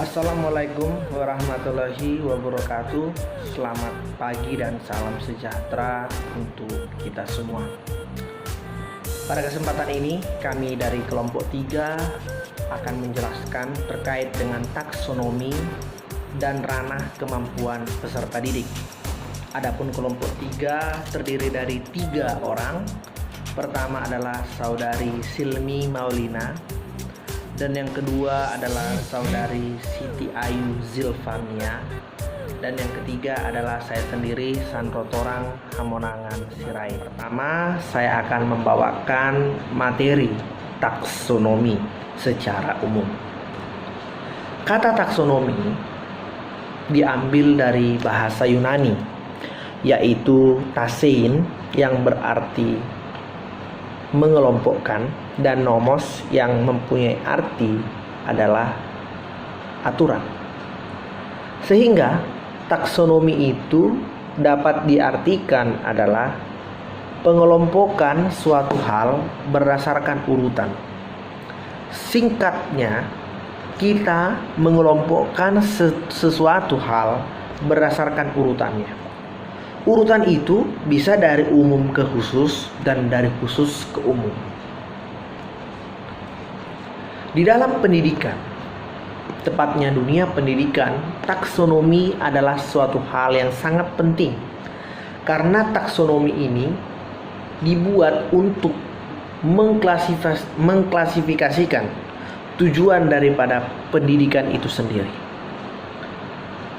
Assalamualaikum warahmatullahi wabarakatuh. Selamat pagi dan salam sejahtera untuk kita semua. Pada kesempatan ini kami dari kelompok 3 akan menjelaskan terkait dengan taksonomi dan ranah kemampuan peserta didik. Adapun kelompok 3 terdiri dari 3 orang. Pertama adalah saudari Silmi Maulina, dan yang kedua adalah saudari Siti Ayu Zilfania, dan yang ketiga adalah saya sendiri Sandro Torang Hamonangan Sirait. Pertama, saya akan membawakan materi taksonomi secara umum. Kata taksonomi diambil dari bahasa Yunani, yaitu tasein, yang berarti mengelompokkan, dan nomos yang mempunyai arti adalah aturan. Sehingga taksonomi itu dapat diartikan adalah pengelompokan suatu hal berdasarkan urutan. Singkatnya, kita mengelompokkan sesuatu hal berdasarkan urutannya. Urutan itu bisa dari umum ke khusus dan dari khusus ke umum. Di dalam pendidikan, tepatnya dunia pendidikan, taksonomi adalah suatu hal yang sangat penting. Karena taksonomi ini dibuat untuk mengklasifikasikan tujuan daripada pendidikan itu sendiri.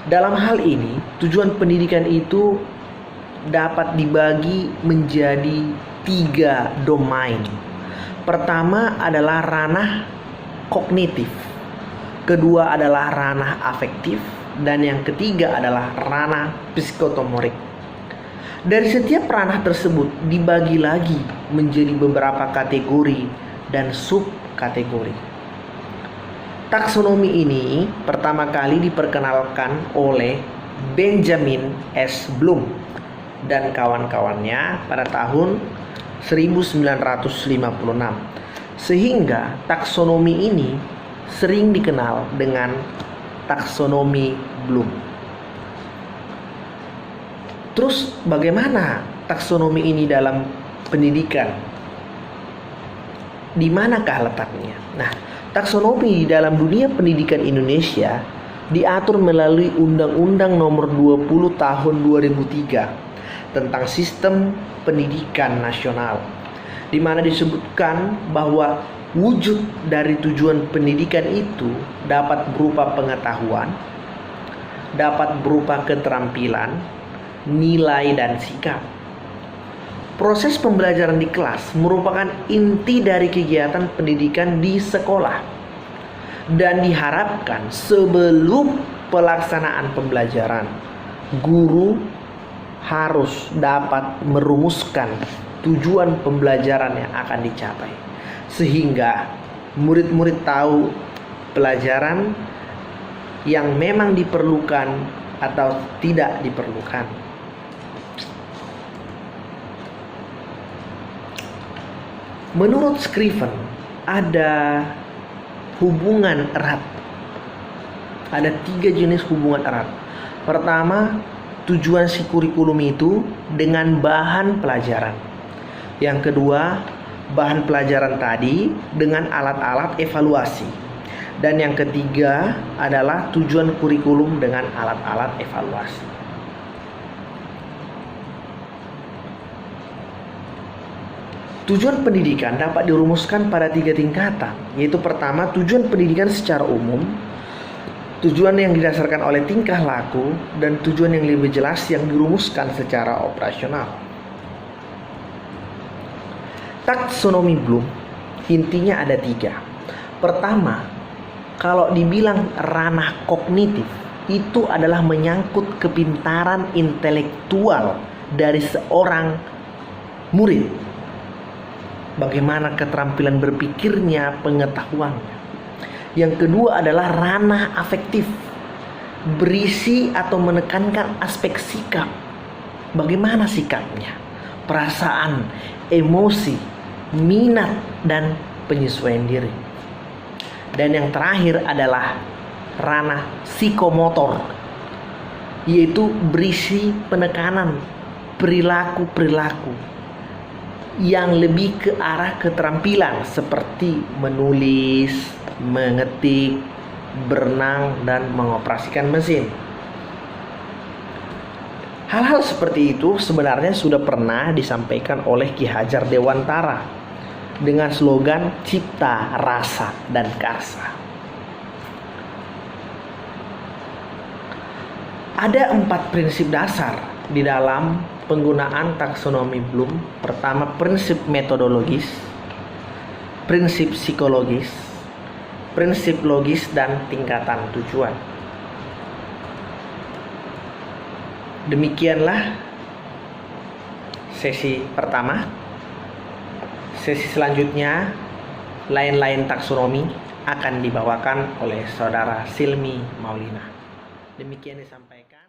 Dalam hal ini, tujuan pendidikan itu dapat dibagi menjadi 3 domain. Pertama adalah ranah kognitif, kedua adalah ranah afektif, dan yang ketiga adalah ranah psikomotorik. Dari setiap ranah tersebut dibagi lagi menjadi beberapa kategori dan subkategori. Taksonomi ini pertama kali diperkenalkan oleh Benjamin S. Bloom dan kawan-kawannya pada tahun 1956. Sehingga taksonomi ini sering dikenal dengan taksonomi Bloom. Terus bagaimana taksonomi ini dalam pendidikan? Di manakah letaknya? Nah, taksonomi dalam dunia pendidikan Indonesia diatur melalui Undang-Undang Nomor 20 Tahun 2003 tentang Sistem Pendidikan Nasional, di mana disebutkan bahwa wujud dari tujuan pendidikan itu dapat berupa pengetahuan, dapat berupa keterampilan, nilai, dan sikap. Proses pembelajaran di kelas merupakan inti dari kegiatan pendidikan di sekolah, dan diharapkan sebelum pelaksanaan pembelajaran, guru harus dapat merumuskan tujuan pembelajaran yang akan dicapai, sehingga murid-murid tahu pelajaran yang memang diperlukan atau tidak diperlukan. Menurut Scriven, ada hubungan erat. Ada 3 jenis hubungan erat. Pertama, tujuan si kurikulum itu dengan bahan pelajaran. Yang kedua, bahan pelajaran tadi dengan alat-alat evaluasi. Dan yang ketiga adalah tujuan kurikulum dengan alat-alat evaluasi. Tujuan pendidikan dapat dirumuskan pada 3 tingkatan, yaitu pertama, tujuan pendidikan secara umum, tujuan yang didasarkan oleh tingkah laku, dan tujuan yang lebih jelas yang dirumuskan secara operasional. Taksonomi Bloom intinya ada 3. Pertama, kalau dibilang ranah kognitif, itu adalah menyangkut kepintaran intelektual dari seorang murid. Bagaimana keterampilan berpikirnya, pengetahuannya. Yang kedua adalah ranah afektif, berisi atau menekankan aspek sikap. Bagaimana sikapnya, perasaan, emosi, minat, dan penyesuaian diri. Dan yang terakhir adalah ranah psikomotor, yaitu berisi penekanan perilaku-perilaku yang lebih ke arah keterampilan seperti menulis, mengetik, berenang, dan mengoperasikan mesin. Hal-hal seperti itu sebenarnya sudah pernah disampaikan oleh Ki Hajar Dewantara dengan slogan Cipta, Rasa, dan Karsa. Ada 4 prinsip dasar di dalam penggunaan taksonomi Bloom. Pertama, prinsip metodologis, prinsip psikologis, prinsip logis, dan tingkatan tujuan. Demikianlah sesi pertama. Sesi selanjutnya, lain-lain taksonomi, akan dibawakan oleh Saudara Silmi Maulina. Demikian disampaikan.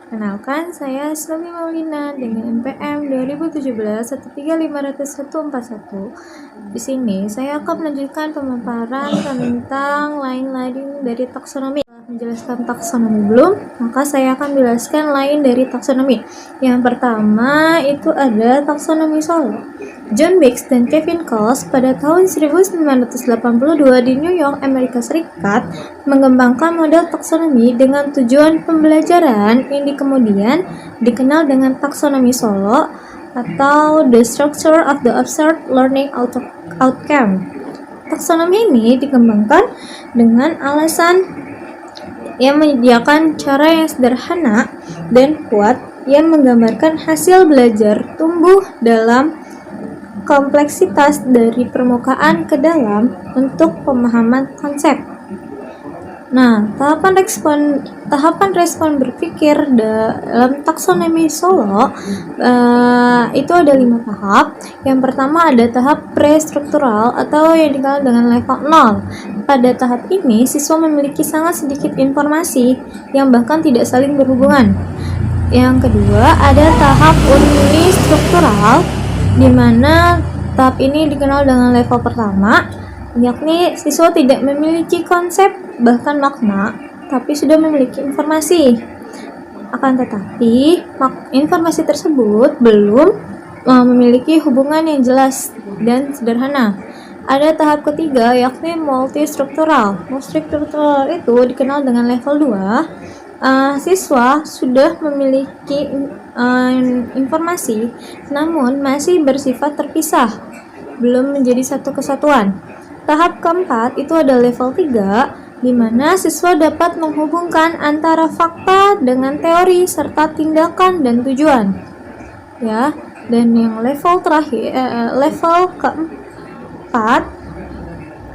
Kenalkan, saya Silmi Maulina dengan NPM 2017 1350141. Di sini saya akan melanjutkan pemaparan tentang lain-lain dari taksonomi. Menjelaskan taksonomi Bloom, maka saya akan menjelaskan lain dari taksonomi. Yang pertama itu ada taksonomi Solo. John Biggs dan Kevin Coles pada tahun 1982 di New York, Amerika Serikat mengembangkan model taksonomi dengan tujuan pembelajaran yang kemudian dikenal dengan taksonomi Solo atau The Structure of the Observed Learning Outcome. Taksonomi ini dikembangkan dengan alasan yang menyediakan cara yang sederhana dan kuat yang menggambarkan hasil belajar tumbuh dalam kompleksitas dari permukaan ke dalam untuk pemahaman konsep. Nah, tahapan respon berpikir dalam taksonomi Solo itu ada 5 tahap. Yang pertama ada tahap prestruktural atau yang dikenal dengan level 0. Pada tahap ini, siswa memiliki sangat sedikit informasi yang bahkan tidak saling berhubungan. Yang kedua ada tahap unistruktural, di mana tahap ini dikenal dengan level pertama, yakni siswa tidak memiliki konsep bahkan makna, tapi sudah memiliki informasi. Akan tetapi, informasi tersebut belum memiliki hubungan yang jelas dan sederhana. Ada tahap ketiga, yakni multistruktural. Multistruktural itu dikenal dengan level 2. Siswa sudah memiliki informasi, namun masih bersifat terpisah, belum menjadi satu kesatuan. Tahap keempat itu ada level 3, di mana siswa dapat menghubungkan antara fakta dengan teori serta tindakan dan tujuan. Ya, dan yang level terakhir, level keempat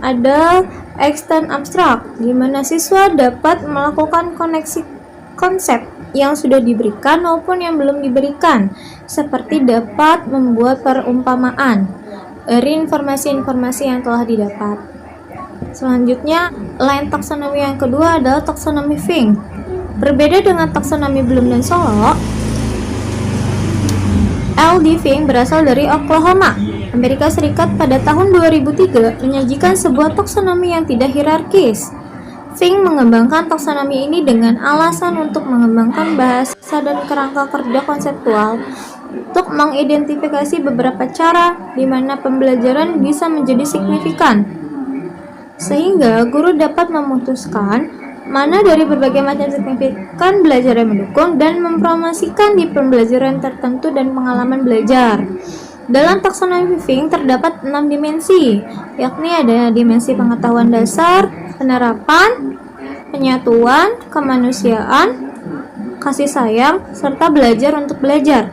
ada extend abstrak, di mana siswa dapat melakukan koneksi konsep yang sudah diberikan maupun yang belum diberikan, seperti dapat membuat perumpamaan dari informasi-informasi yang telah didapat. Selanjutnya, lain taksonomi yang kedua adalah taksonomi Fink. Berbeda dengan taksonomi Bloom dan Solo, L.D. Fink berasal dari Oklahoma, Amerika Serikat. Pada tahun 2003 menyajikan sebuah taksonomi yang tidak hierarkis. Fink mengembangkan taksonomi ini dengan alasan untuk mengembangkan bahasa dan kerangka kerja konseptual untuk mengidentifikasi beberapa cara di mana pembelajaran bisa menjadi signifikan, sehingga guru dapat memutuskan mana dari berbagai macam signifikan belajar yang mendukung dan mempromosikan di pembelajaran tertentu dan pengalaman belajar. Dalam taksonomi Fink terdapat 6 dimensi, yakni ada dimensi pengetahuan dasar, penerapan, penyatuan, kemanusiaan, kasih sayang, serta belajar untuk belajar.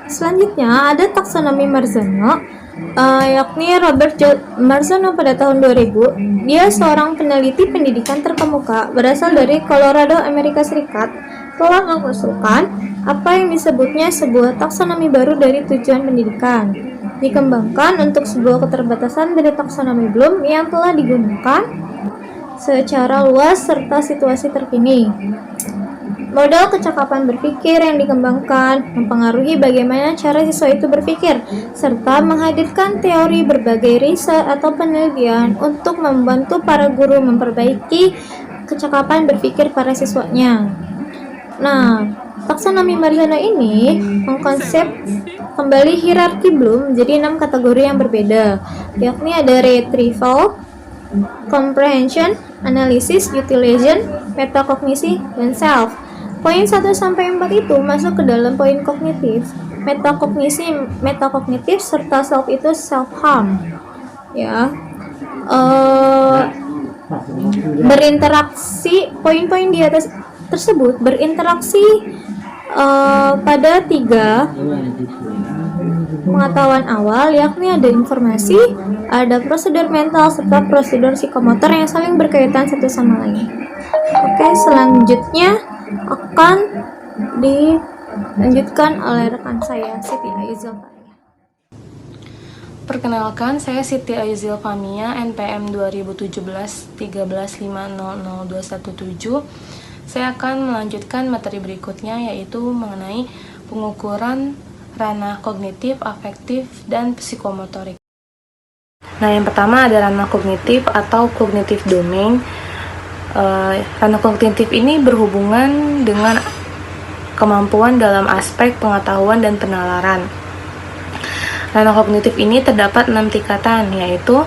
Selanjutnya ada taksonomi Marzano, yakni Robert J. Marzano pada tahun 2000. Dia seorang peneliti pendidikan terkemuka berasal dari Colorado, Amerika Serikat, telah mengusulkan apa yang disebutnya sebuah taksonomi baru dari tujuan pendidikan. Dikembangkan untuk sebuah keterbatasan dari taksonomi Bloom yang telah digunakan secara luas serta situasi terkini. Model kecakapan berpikir yang dikembangkan mempengaruhi bagaimana cara siswa itu berpikir, serta menghadirkan teori berbagai riset atau penelitian untuk membantu para guru memperbaiki kecakapan berpikir para siswanya. Nah, taksonomi Mariana ini mengkonsep kembali hierarki Bloom menjadi 6 kategori yang berbeda, yakni ada retrieval, comprehension, analysis, utilization, metakognisi, dan self. Poin 1 sampai 4 itu masuk ke dalam poin kognitif, metakognitif serta self itu self harm. Ya. Berinteraksi, poin-poin di atas tersebut berinteraksi pada 3 pengetahuan awal, yakni ada informasi, ada prosedur mental, serta prosedur psikomotor yang saling berkaitan satu sama lain. Oke, selanjutnya akan dilanjutkan oleh rekan saya, Siti Ayu Zilfania. Perkenalkan, saya Siti Ayu Zilfania, NPM 2017-13500217. Saya akan melanjutkan materi berikutnya, yaitu mengenai pengukuran ranah kognitif, afektif, dan psikomotorik. Nah, yang pertama ada ranah kognitif atau cognitive domain. Ranah kognitif ini berhubungan dengan kemampuan dalam aspek pengetahuan dan penalaran. Ranah kognitif ini terdapat 6 tingkatan, yaitu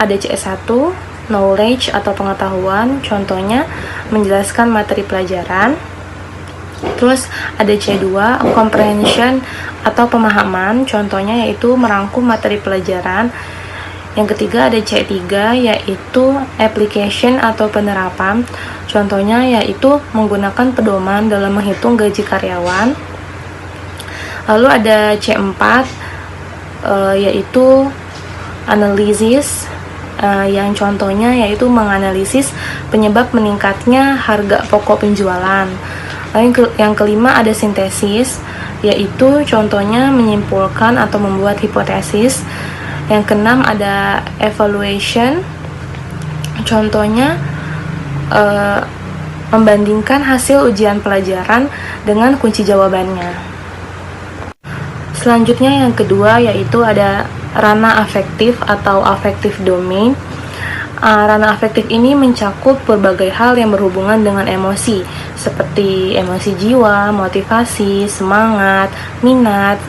ada CS1, knowledge atau pengetahuan, contohnya menjelaskan materi pelajaran. Terus ada C2, comprehension atau pemahaman, contohnya yaitu merangkum materi pelajaran. Yang ketiga ada C3, yaitu application atau penerapan, contohnya yaitu menggunakan pedoman dalam menghitung gaji karyawan. Lalu ada C4, yaitu analisis, yang contohnya yaitu menganalisis penyebab meningkatnya harga pokok penjualan. Lalu yang kelima ada sintesis, yaitu contohnya menyimpulkan atau membuat hipotesis. Yang keenam ada evaluation, contohnya membandingkan hasil ujian pelajaran dengan kunci jawabannya. Selanjutnya yang kedua yaitu ada ranah afektif atau affective domain. Ranah afektif ini mencakup berbagai hal yang berhubungan dengan emosi, seperti emosi jiwa, motivasi, semangat, minat,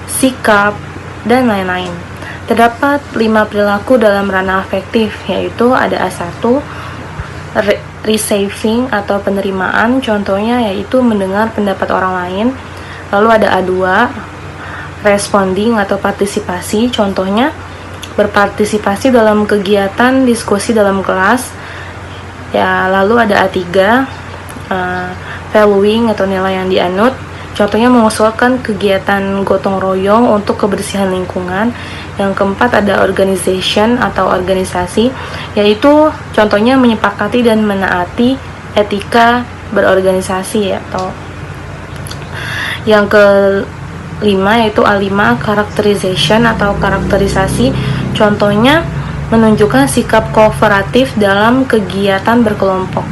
sikap, dan lain-lain. Terdapat 5 perilaku dalam ranah afektif, yaitu ada A1, receiving atau penerimaan, contohnya yaitu mendengar pendapat orang lain. Lalu ada A2, responding atau partisipasi, contohnya berpartisipasi dalam kegiatan diskusi dalam kelas. Ya, lalu ada A3, valuing atau nilai yang dianut, contohnya mengusulkan kegiatan gotong royong untuk kebersihan lingkungan. Yang keempat ada organization atau organisasi, yaitu contohnya menyepakati dan menaati etika berorganisasi. Atau yang kelima yaitu A5, characterization atau karakterisasi, contohnya menunjukkan sikap kooperatif dalam kegiatan berkelompok.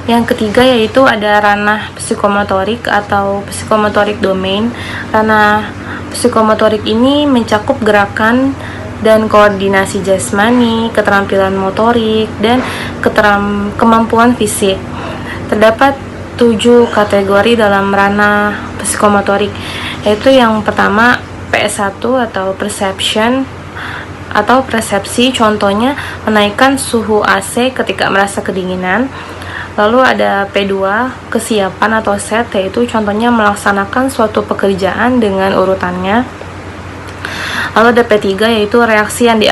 Yang ketiga yaitu ada ranah psikomotorik atau psikomotorik domain. Ranah psikomotorik ini mencakup gerakan dan koordinasi jasmani, keterampilan motorik, dan kemampuan fisik. Terdapat 7 kategori dalam ranah psikomotorik, yaitu yang pertama PS1 atau perception atau persepsi, contohnya menaikkan suhu AC ketika merasa kedinginan. Lalu ada P2, kesiapan atau set, yaitu contohnya melaksanakan suatu pekerjaan dengan urutannya. Lalu ada P3, yaitu reaksi yang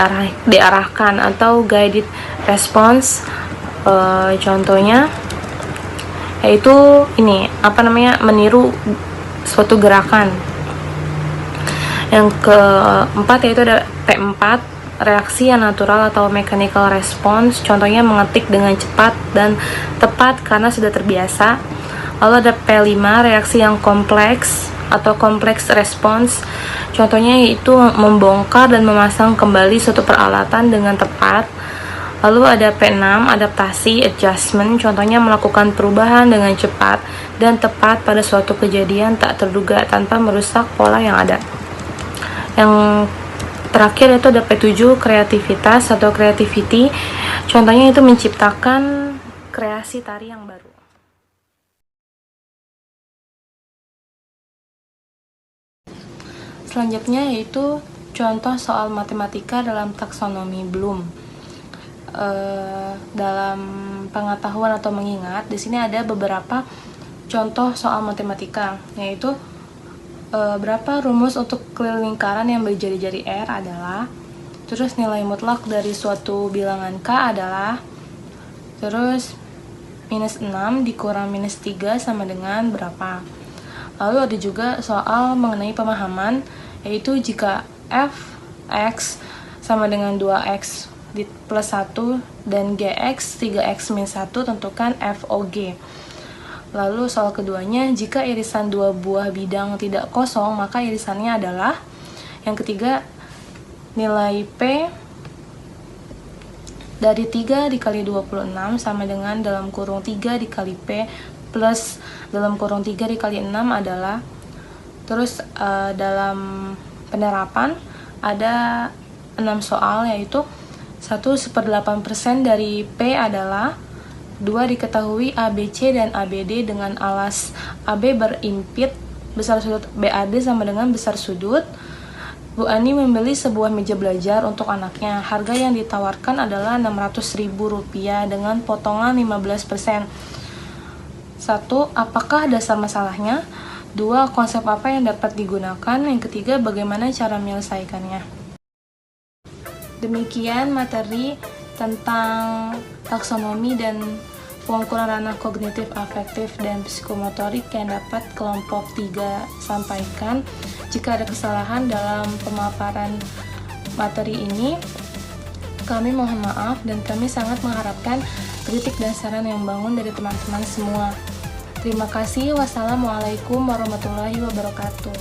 diarahkan atau guided response, contohnya yaitu meniru suatu gerakan. Yang keempat yaitu ada P4, reaksi yang natural atau mechanical response, contohnya mengetik dengan cepat dan tepat karena sudah terbiasa. Lalu ada P5, reaksi yang kompleks atau complex response, contohnya yaitu membongkar dan memasang kembali suatu peralatan dengan tepat. Lalu ada P6, adaptasi, adjustment, contohnya melakukan perubahan dengan cepat dan tepat pada suatu kejadian tak terduga tanpa merusak pola yang ada. Yang terakhir itu ada P7, kreativitas atau creativity, contohnya itu menciptakan kreasi tari yang baru. Selanjutnya yaitu contoh soal matematika dalam taksonomi Bloom. Dalam pengetahuan atau mengingat, di sini ada beberapa contoh soal matematika, yaitu berapa rumus untuk keliling lingkaran yang berjari-jari R adalah, terus nilai mutlak dari suatu bilangan K adalah, terus minus 6 dikurang minus 3 sama dengan berapa. Lalu ada juga soal mengenai pemahaman, yaitu jika f(x) sama dengan 2x plus 1 dan gx 3x min 1, tentukan FOG. Lalu soal keduanya, jika irisan dua buah bidang tidak kosong, maka irisannya adalah. Yang ketiga, nilai P dari 3 dikali 26 sama dengan dalam kurung 3 dikali P plus dalam kurung 3 dikali 6 adalah. Terus dalam penerapan ada 6 soal, yaitu 1/8% dari P adalah 2 diketahui ABC dan ABD dengan alas AB berimpit besar sudut BAD sama dengan besar sudut. Bu Ani membeli sebuah meja belajar untuk anaknya. Harga yang ditawarkan adalah Rp600.000 dengan potongan 15%. 1. Apakah dasar masalahnya? 2. Konsep apa yang dapat digunakan? Yang ketiga, bagaimana cara menyelesaikannya? Demikian materi tentang taksonomi dan pengukuran ranah kognitif, afektif, dan psikomotorik yang dapat kelompok 3 sampaikan. Jika ada kesalahan dalam pemaparan materi ini, kami mohon maaf dan kami sangat mengharapkan kritik dan saran yang membangun dari teman-teman semua. Terima kasih. Wassalamualaikum warahmatullahi wabarakatuh.